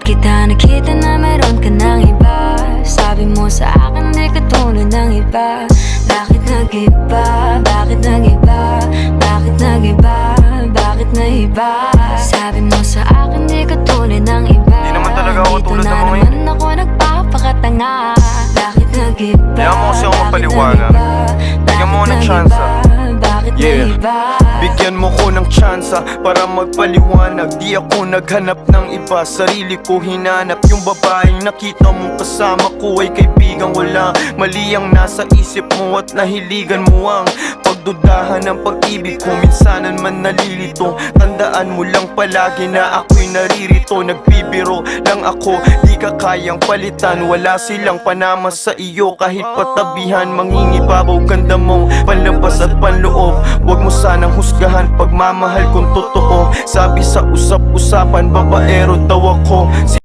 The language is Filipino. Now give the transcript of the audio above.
kita nakita na meron ka ng iba. Sabi mo sa akin di ka tulad ng iba. Bakit nag-iba? Bakit nag-iba? Bakit nag-iba? Bakit nag-iba? Sabi mo sa akin di ka tulad ng iba. Di naman talaga ako tulad ng mga Dito na naman ako nagpapakatanga. Bakit nag-iba? Kaya mo kasi ako mapaliwanag. Bigyan mo ng tsansa. Yeah, bigyan mo ko ng tsansa para magpaliwanag. Di ako naghanap ng iba, sarili ko hinanap. Yung babaeng nakita mo kasama ko ay kaibigan. Wala mali ang nasa isip mo at nahiligan mo ang pagdudahan ng pag-ibig ko. Minsanan man nalilito, tandaan mo lang palagi na ako'y naririto. Nagbibiro lang ako, di ka kayang palitan. Wala silang panama sa iyo kahit patabihan. Mangingibabaw ganda mong panlabas at panloob. Huwag mo sanang husgahan pagmamahal kung totoo. Sabi sa usap-usapan, babaero daw ako.